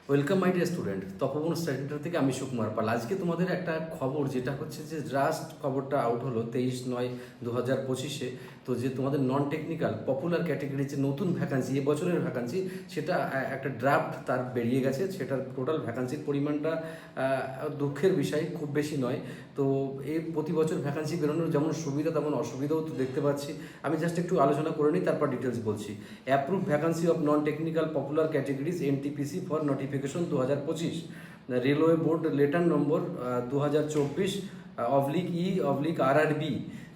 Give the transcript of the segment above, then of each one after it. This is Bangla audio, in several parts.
Welcome my dear student, Tapoban study centre থেকে আমি সুকুমার পাল। আজকে তোমাদের একটা খবর, যেটা হচ্ছে যে জাস্ট খবরটা আউট হলো 23/9/2025-এ। তো যে তোমাদের নন টেকনিক্যাল পপুলার ক্যাটেগরি যে নতুন ভ্যাকান্সি, এবছরের ভ্যাকান্সি, সেটা একটা ড্রাফট তার বেরিয়ে গেছে। সেটার টোটাল ভ্যাকান্সির পরিমাণটা দুঃখের বিষয়, খুব বেশি নয়। তো এই প্রতি বছর ভ্যাকান্সি বেরোনোর যেমন সুবিধা তেমন অসুবিধাও তো দেখতে পাচ্ছি। আমি জাস্ট একটু আলোচনা করে নিই, তারপর ডিটেলস বলছি। Approve vacancy of non technical popular categories NTPC for notification 2025, railway board letter number 2024/E/RRB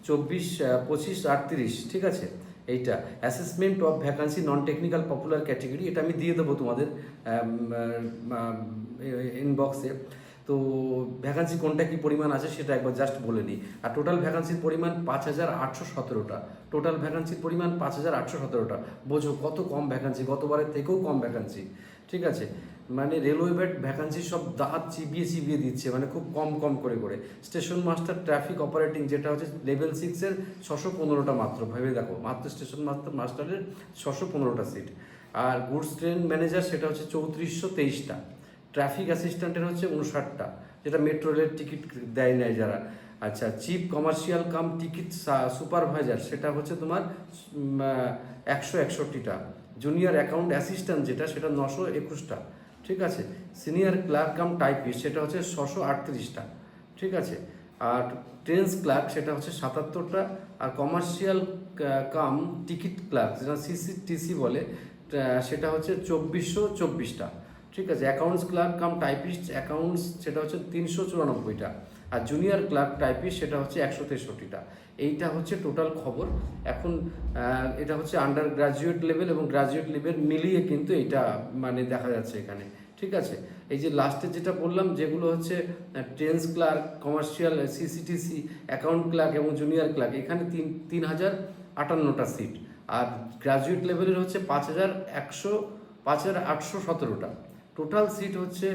24/25/38, ঠিক আছে। এইটা assessment of vacancy non technical popular category, এটা আমি দিয়ে দেবো তোমাদের ইনবক্সে। তো ভ্যাকান্সি কোনটা কি পরিমাণ আছে সেটা একবার জাস্ট বলে নিই। আর টোটাল ভ্যাকান্সির পরিমাণ 5,817টা। টোটাল ভ্যাকান্সির পরিমাণ 5,817টা। বোঝো কত কম ভ্যাকান্সি, গতবারের থেকেও কম ভ্যাকান্সি, ঠিক আছে। মানে রেলওয়ে ভ্যাকান্সি সব দাঁত চিবিয়ে চিবিয়ে দিচ্ছে, মানে খুব কম কম করে করে। স্টেশন মাস্টার ট্রাফিক অপারেটিং, যেটা হচ্ছে লেভেল 6-এর 615টা মাত্র, ভেবে দেখো, মাত্র স্টেশন মাস্টারের 615টা সিট। আর গুডস ট্রেন ম্যানেজার সেটা হচ্ছে 3423টা। ট্রাফিক অ্যাসিস্ট্যান্টের হচ্ছে 59টা, যেটা মেট্রো রেলের টিকিট দেয় নেয় যারা। আচ্ছা, chief commercial cum ticket supervisor সেটা হচ্ছে তোমার 161টা। জুনিয়র অ্যাকাউন্ট অ্যাসিস্ট্যান্ট যেটা, সেটা 921টা, ঠিক আছে। সিনিয়র ক্লার্ক কাম টাইপিস্ট সেটা হচ্ছে 638টা, ঠিক আছে। আর ট্রেন্স ক্লার্ক সেটা হচ্ছে 77টা। আর কমার্শিয়াল কাম টিকিট ক্লার্ক, যেটা সিসিটিসি বলে, সেটা হচ্ছে 2424টা, ঠিক আছে। Accounts clerk cum typist accounts সেটা হচ্ছে 394টা। আর জুনিয়র ক্লার্ক টাইপিস্ট সেটা হচ্ছে 163টা। এইটা হচ্ছে টোটাল খবর। এখন এটা হচ্ছে আন্ডার গ্রাজুয়েট লেভেল এবং গ্রাজুয়েট লেভেল মিলিয়ে কিন্তু এটা মানে দেখা যাচ্ছে এখানে, ঠিক আছে। এই যে লাস্টে যেটা বললাম, যেগুলো হচ্ছে trains clerk, commercial, CCTC, account clerk এবং জুনিয়র ক্লার্ক, এখানে 3,058টা সিট। আর গ্রাজুয়েট লেভেলের হচ্ছে 5,817টা। টোটাল সিট হচ্ছে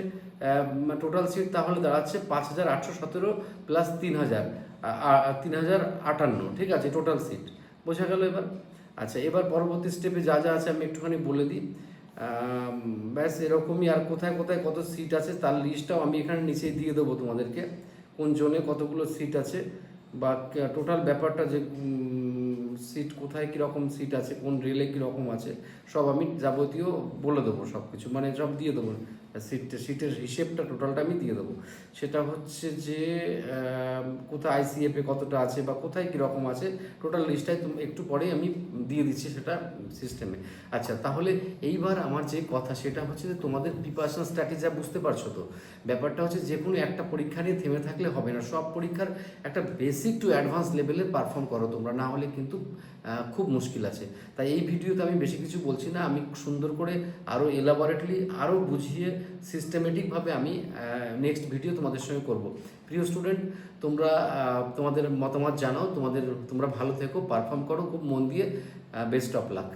টোটাল সিট তাহলে দাঁড়াচ্ছে 5,817 প্লাস 3,058, ঠিক আছে, টোটাল সিট। বোঝা গেল এবার? আচ্ছা, এবার পরবর্তী স্টেপে যা যা আছে আমি একটুখানি বলে দিই। ব্যাস এরকমই। আর কোথায় কোথায় কত সিট আছে তার লিস্টটাও আমি এখানে নিচেই দিয়ে দেবো তোমাদেরকে, কোন জোনে কতগুলো সিট আছে বা টোটাল ব্যাপারটা, যে সিট কোথায় কীরকম সিট আছে, কোন রেলে কীরকম আছে, সব আমি যাবতীয় বলে দেবো, সব কিছু মানে সব দিয়ে দেবো। সিটের হিসেবটা টোটালটা আমি দিয়ে দেবো। সেটা হচ্ছে যে কোথায় আইসিএফে কতটা আছে বা কোথায় কীরকম আছে, টোটাল লিস্টটাই একটু পরেই আমি দিয়ে দিচ্ছি সেটা সিস্টেমে। আচ্ছা, তাহলে এইবার আমার যে কথা সেটা হচ্ছে যে তোমাদের প্রিপারেশন স্ট্র্যাটেজি বুঝতে পারছো তো। ব্যাপারটা হচ্ছে যে কোনো একটা পরীক্ষা নিয়ে থেমে থাকলে হবে না, সব পরীক্ষার একটা বেসিক টু অ্যাডভান্স লেভেলে পারফর্ম করো তোমরা, না হলে কিন্তু খুব মুশকিল আছে। তাই এই ভিডিওতে আমি বেশি কিছু বলছি না, আমি সুন্দর করে আরও এলাবোরেটলি, আরও বুঝিয়ে সিস্টেমেটিকভাবে আমি নেক্সট ভিডিও তোমাদের সঙ্গে করব। প্রিয় স্টুডেন্ট, তোমরা তোমাদের মতামত জানাও, তোমরা ভালো থেকো, পারফর্ম করো খুব মন দিয়ে। Best of luck.